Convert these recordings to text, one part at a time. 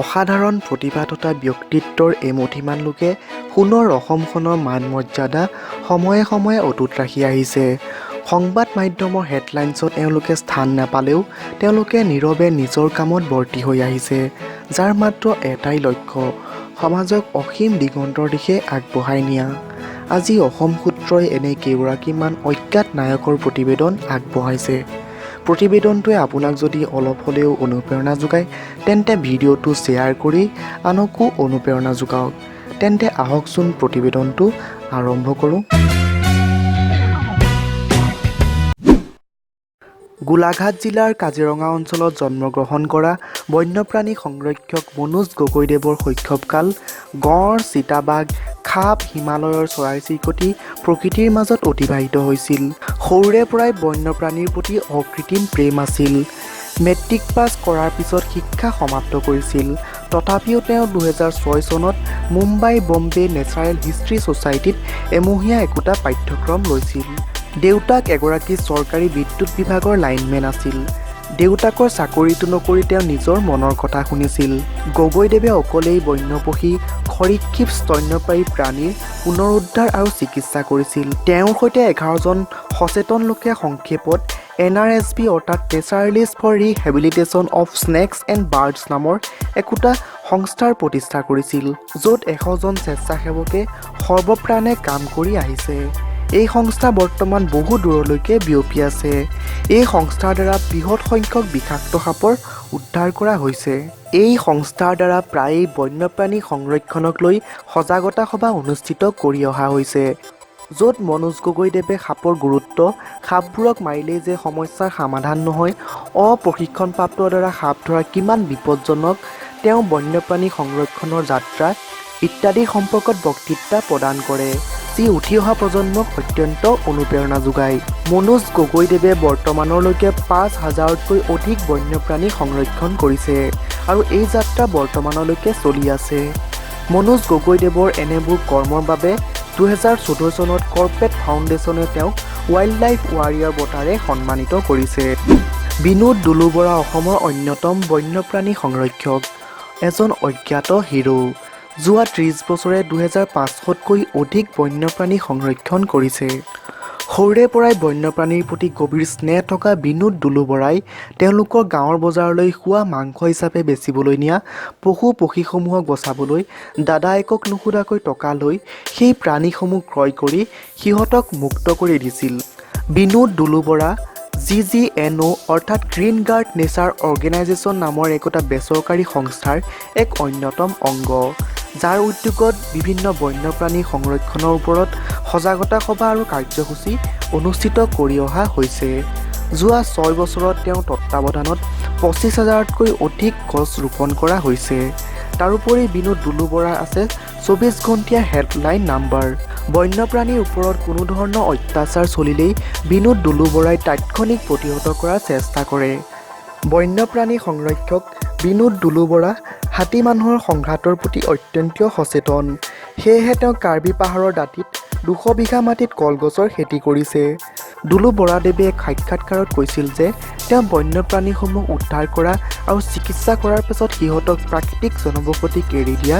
অসাধাৰণ প্ৰতিভা তথা ব্যক্তিত্বৰ এমুঠিমান লোকে সোণৰ অসমখনৰ মান মৰ্যাদা সময়ে সময়ে অটুট ৰাখি আহিছে। সংবাদ মাধ্যমৰ হেডলাইনছত এওঁলোকে স্থান নাপালেও তেওঁলোকে নীৰৱে নিজৰ কামত বৰ্তি হৈ আহিছে, যাৰ মাত্ৰ এটাই লক্ষ্য সমাজক অসীম দিগন্তৰ দিশে আগবঢ়াই নিয়া। আজি অসম সূত্ৰই এনে কেইগৰাকীমান অজ্ঞাত নায়কৰ প্ৰতিবেদন আগবঢ়াইছে। প্ৰতিবেদনটোৱে আপোনাক যদি অলপ হ'লেও অনুপ্ৰেৰণা যোগায় তেন্তে ভিডিঅ'টো শ্বেয়াৰ কৰি আনকো অনুপ্ৰেৰণা যোগাওক। তেন্তে আহকচোন প্ৰতিবেদনটো আৰম্ভ কৰোঁ। গোলাঘাট জিলাৰ কাজিৰঙা অঞ্চলত জন্মগ্ৰহণ কৰা বন্যপ্ৰাণী সংৰক্ষক মনোজ গগৈদেৱৰ শৈশৱকাল গঁড়, চিতাবাঘ, সাপ, হিমালয়ৰ চৰাই-চিৰিকটি প্ৰকৃতিৰ মাজত অতিবাহিত হৈছিল। সৰুৰে পৰাই বন্যপ্ৰাণীৰ প্ৰতি অকৃত্ৰিম প্ৰেম আছিল। মেট্ৰিক পাছ কৰাৰ পিছত শিক্ষা সমাপ্ত কৰিছিল। তথাপিও তেওঁ 2006 চনত মুম্বাই বম্বে নেচাৰেল হিষ্ট্ৰী ছ'চাইটিত এমহীয়া একোটা পাঠ্যক্ৰম লৈছিল। দেউতাক এগৰাকী চৰকাৰী বিদ্যুৎ বিভাগৰ লাইনমেন আছিল। দেউতাকৰ চাকৰিটো নকৰি তেওঁ নিজৰ মনৰ কথা শুনিছিল। গগৈদেৱে অকলেই বন্যপক্ষী, সৰীসৃপ, স্তন্যপায়ী প্ৰাণীৰ পুনৰুদ্ধাৰ আৰু চিকিৎসা কৰিছিল। তেওঁৰ সৈতে 11 জন সচেতন লোকে সংক্ষেপত NRSB অৰ্থাৎ naturalist for rehabilitation of snakes and birds নামৰ একোটা সংস্থাৰ প্ৰতিষ্ঠা কৰিছিল, য'ত 100 জন স্বেচ্ছাসেৱকে সৰ্বপ্ৰাণে কাম কৰি আহিছে। এই সংস্থা বৰ্তমান বহু দূৰলৈকে বিয়পি আছে। এই সংস্থাৰ দ্বাৰা বৃহৎ সংখ্যক বিষাক্ত সাপৰ উদ্ধাৰ কৰা হৈছে। এই সংস্থাৰ দ্বাৰা প্ৰায়েই বন্যপ্ৰাণী সংৰক্ষণক লৈ সজাগতা সভা অনুষ্ঠিত কৰি অহা হৈছে, য'ত মনোজ গগৈদেৱে সাপৰ গুৰুত্ব, সাপবোৰক মাৰিলেই যে সমস্যাৰ সমাধান নহয়, অপ্ৰশিক্ষণপ্ৰাপ্তৰ দ্বাৰা সাপ ধৰা কিমান বিপদজনক, তেওঁ বন্যপ্ৰাণী সংৰক্ষণৰ যাত্ৰা ইত্যাদি সম্পৰ্কত বক্তৃতা প্ৰদান কৰে, যি উঠি অহা প্ৰজন্মক অত্যন্ত অনুপ্ৰেৰণা যোগায়। মনোজ গগৈদেৱে বৰ্তমানলৈকে 5,000তকৈ অধিক বন্যপ্ৰাণী সংৰক্ষণ কৰিছে আৰু এই যাত্ৰা বৰ্তমানলৈকে চলি আছে। মনোজ গগৈদেৱৰ এনেবোৰ কৰ্মৰ বাবে 2014 চনত কৰ্পেট ফাউণ্ডেশ্যনে তেওঁক ৱাইল্ড লাইফ ৱাৰিয়ৰ বঁটাৰে সন্মানিত কৰিছে। বিনোদ দুলু বৰা অসমৰ অন্যতম বন্যপ্ৰাণী সংৰক্ষক, এজন অজ্ঞাত হিৰো। যোৱা 30 বছৰে 2500তকৈ অধিক বন্যপ্ৰাণী সংৰক্ষণ কৰিছে। সৰুৰে পৰাই বন্যপ্ৰাণীৰ প্ৰতি গভীৰ স্নেহ থকা বিনোদ দুলু বৰাই তেওঁলোকৰ গাঁৱৰ বজাৰলৈ খোৱা মাংস হিচাপে বেচিবলৈ নিয়া পশু পক্ষীসমূহক বচাবলৈ দাদায়েকক নুসুধাকৈ টকা লৈ সেই প্ৰাণীসমূহ ক্ৰয় কৰি সিহঁতক মুক্ত কৰি দিছিল। বিনোদ দুলু বৰা GGNO অৰ্থাৎ গ্ৰীণ গাৰ্ড নেচাৰ অৰ্গেনাইজেশ্যন নামৰ একোটা বেচৰকাৰী সংস্থাৰ এক অন্যতম অংগ, যাৰ উদ্যোগত বিভিন্ন বন্যপ্ৰাণী সংৰক্ষণৰ ওপৰত সজাগতা সভা আৰু কাৰ্যসূচী অনুষ্ঠিত কৰি অহা হৈছে। যোৱা 6 বছৰত তেওঁৰ তত্বাৱধানত 25,000তকৈ অধিক গছ ৰোপণ কৰা হৈছে। তাৰোপৰি বিনোদ দুলু বৰাৰ আছে 24 ঘণ্টীয়া হেল্পলাইন নাম্বাৰ। বন্যপ্ৰাণীৰ ওপৰত কোনো ধৰণৰ অত্যাচাৰ চলিলেই বিনোদ দুলু বৰাই তাৎক্ষণিক প্ৰতিহত কৰাৰ চেষ্টা কৰে। বন্যপ্ৰাণী সংৰক্ষক বিনোদ দুলু বৰা হাতী মানুহৰ সংঘাতৰ প্ৰতি অত্যন্ত সচেতন। সেয়েহে তেওঁ কাৰ্বি পাহাৰৰ দাঁতিত 200 বিঘা মাটিত কলগছৰ খেতি কৰিছে। দুলু বৰাদেৱে এক সাক্ষাৎকাৰত কৈছিল যে তেওঁ বন্যপ্ৰাণীসমূহ উদ্ধাৰ কৰা আৰু চিকিৎসা কৰাৰ পিছত সিহঁতক প্ৰাকৃতিক জনবসতিক এৰি দিয়া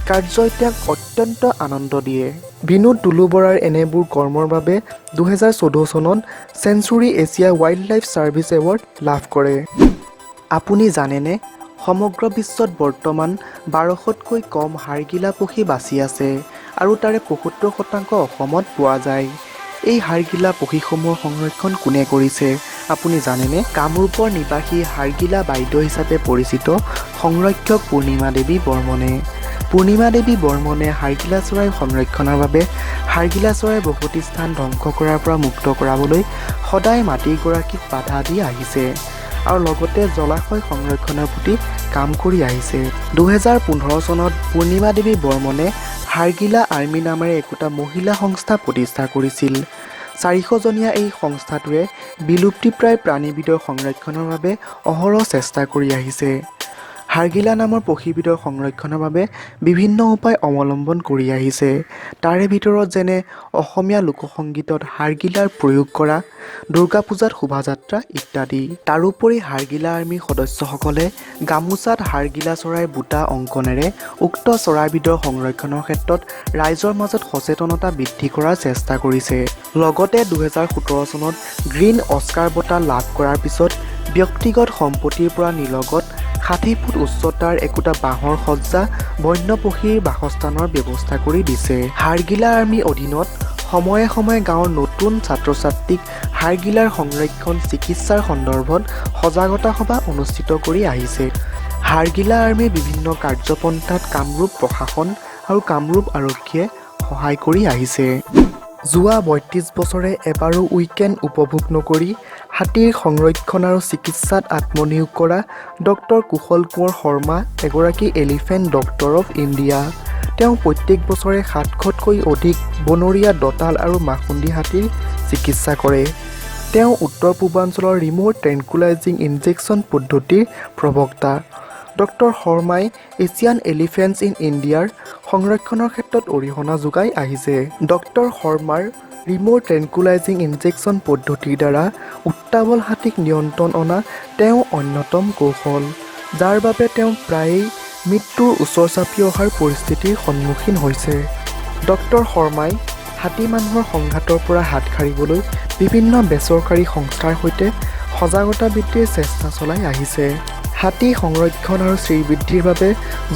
কাৰ্যই তেওঁক অত্যন্ত আনন্দ দিয়ে। বিনোদ দুলু বৰাৰ এনেবোৰ কৰ্মৰ বাবে 2014 চনত Sanctuary Asia wild life service award লাভ কৰে। আপুনি জানেনে, সমগ্ৰ বিশ্বত বৰ্তমান 1200তকৈ কম হাড়গিলা পক্ষী বাচি আছে আৰু তাৰে 75% অসমত পোৱা যায়। এই হাড়গিলা পক্ষীসমূহৰ সংৰক্ষণ কোনে কৰিছে আপুনি জানেনে? কামৰূপৰ নিবাসী হাড়গিলা বাইদেউ হিচাপে পৰিচিত সংৰক্ষক পূৰ্ণিমা দেৱী বৰ্মনে। পূৰ্ণিমা দেৱী বৰ্মনে হাড়গিলা চৰাইৰ সংৰক্ষণৰ বাবে হাড়গিলা চৰাইৰ বসতি স্থান ধ্বংস কৰাৰ পৰা মুক্ত কৰাবলৈ সদায় মাতৃগৰাকীক বাধা দি আহিছে আৰু লগতে জলাশয় সংৰক্ষণৰ প্ৰতি কাম কৰি আহিছে। 2015 চনত পূৰ্ণিমা দেৱী বৰ্মনে হাড়গিলা আৰ্মি নামেৰে একোটা মহিলা সংস্থা প্ৰতিষ্ঠা কৰিছিল। 400 জনীয়া এই সংস্থাটোৱে বিলুপ্তিপ্ৰায় প্ৰাণীবিধৰ সংৰক্ষণৰ বাবে অহৰহ চেষ্টা কৰি আহিছে। হাড়গিলা নামৰ পক্ষীবিধৰ সংৰক্ষণৰ বাবে বিভিন্ন উপায় অৱলম্বন কৰি আহিছে। তাৰে ভিতৰত যেনে অসমীয়া লোকসংগীতত হাড়গিলাৰ প্ৰয়োগ কৰা, দুৰ্গা পূজাত শোভাযাত্ৰা ইত্যাদি। তাৰোপৰি হাড়গিলা আৰ্মীৰ সদস্যসকলে গামোচাত হাড়গিলা চৰাইৰ বুটা অংকনেৰে উক্ত চৰাইবিধৰ সংৰক্ষণৰ ক্ষেত্ৰত ৰাইজৰ মাজত সচেতনতা বৃদ্ধি কৰাৰ চেষ্টা কৰিছে। লগতে 2017 চনত গ্ৰীণ অস্কাৰ বঁটা লাভ কৰাৰ পিছত ব্যক্তিগত সম্পত্তিৰ পৰা নিলগত 60 ফুট উচ্চতাৰ একোটা বাঁহৰ সজ্জা বন্য পক্ষীৰ বাসস্থানৰ ব্যৱস্থা কৰি দিছে। হাড়গিলা আৰ্মীৰ অধীনত সময়ে সময়ে গাঁৱৰ নতুন ছাত্ৰ-ছাত্ৰীক হাড়গিলাৰ সংৰক্ষণ চিকিৎসাৰ সন্দৰ্ভত সজাগতা সভা অনুষ্ঠিত কৰি আহিছে। হাড়গিলা আৰ্মীৰ বিভিন্ন কাৰ্যপন্থাত কামৰূপ প্ৰশাসন আৰু কামৰূপ আৰক্ষীয়ে সহায় কৰি আহিছে। যোৱা ৩২ বছৰে এবাৰো উইকেণ্ড উপভোগ নকৰি হাতীৰ সংৰক্ষণ আৰু চিকিৎসাত আত্মনিয়োগ কৰা ডক্টৰ কুশল কোঁৱৰ শৰ্মা এগৰাকী এলিফেণ্ট ডক্টৰ অৱ ইণ্ডিয়া। তেওঁ প্ৰত্যেক বছৰে ৭০০তকৈ অধিক বনৰীয়া দঁতাল আৰু মাখুন্দী হাতীৰ চিকিৎসা কৰে। তেওঁ উত্তৰ পূৰ্বাঞ্চলৰ ৰিম'ট ট্ৰেংকুলাইজিং ইনজেকশ্যন পদ্ধতিৰ প্ৰবক্তা। ডক্টৰ শৰ্মাই এছিয়ান এলিফেণ্টছ ইন ইণ্ডিয়াৰ সংৰক্ষণৰ ক্ষেত্ৰত অৰিহণা যোগাই আহিছে। ডক্টৰ শৰ্মাৰ ৰিম'ট ট্ৰেংকুলাইজিং ইনজেকশ্যন পদ্ধতিৰ দ্বাৰা উত্তাৱল হাতীক নিয়ন্ত্ৰণ অনা তেওঁ অন্যতম কৌশল, যাৰ বাবে তেওঁ প্ৰায়েই মৃত্যুৰ ওচৰ চাপি অহাৰ পৰিস্থিতিৰ সন্মুখীন হৈছে। ডক্টৰ শৰ্মাই হাতী মানুহৰ সংঘাতৰ পৰা হাত সাৰিবলৈ বিভিন্ন বেচৰকাৰী সংস্থাৰ সৈতে সজাগতা বৃদ্ধিৰ চেষ্টা চলাই আহিছে। হাতী সংৰক্ষণ আৰু শ্ৰীবৃদ্ধিৰ বাবে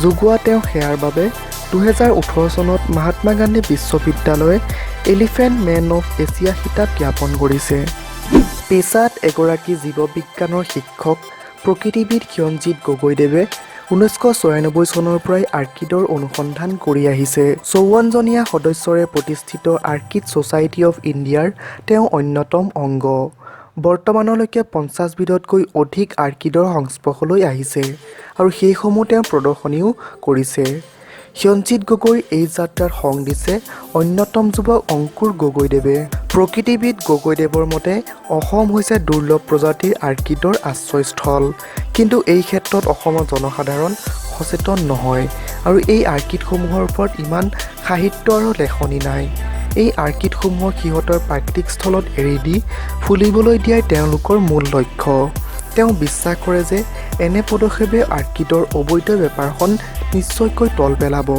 যোগোৱা তেওঁ সেৱাৰ বাবে 2018 চনত মহাত্মা গান্ধী বিশ্ববিদ্যালয়ে এলিফেণ্ট মেন অৱ এছিয়া খিতাপ জ্ঞাপন কৰিছে। পেছাত এগৰাকী জীৱবিজ্ঞানৰ শিক্ষক প্ৰকৃতিবিদ ক্ষণজিৎ গগৈদেৱে 1996 চনৰ পৰাই আৰ্কিডৰ অনুসন্ধান কৰি আহিছে। 54জনীয়া সদস্যৰে প্ৰতিষ্ঠিত আৰ্কিড ছ'চাইটি অৱ ইণ্ডিয়াৰ তেওঁ অন্যতম অংগ। বৰ্তমানলৈকে 50 বিধতকৈ অধিক আৰ্কিডৰ সংস্পৰ্শলৈ আহিছে আৰু সেইসমূহ তেওঁ প্ৰদৰ্শনীও কৰিছে। ক্ষণজিৎ গগৈৰ এই যাত্ৰাত সং দিছে অন্যতম যুৱক অংকুৰ গগৈদেৱে। প্ৰকৃতিবিদ গগৈদেৱৰ মতে অসম হৈছে দুৰ্লভ প্ৰজাতিৰ আৰ্কিডৰ আশ্ৰয়স্থল, কিন্তু এই ক্ষেত্ৰত অসমৰ জনসাধাৰণ সচেতন নহয় আৰু এই আৰ্কিডসমূহৰ ওপৰত ইমান সাহিত্য আৰু লেখনি নাই। এই আৰ্কিডসমূহক সিহঁতৰ প্ৰাকৃতিক স্থলত এৰি দি ফুলিবলৈ দিয়াই তেওঁলোকৰ মূল লক্ষ্য। তেওঁ বিশ্বাস কৰে যে এনে পদক্ষেপে আৰ্কিডৰ অবৈধ বেপাৰখন নিশ্চয়কৈ তল পেলাব।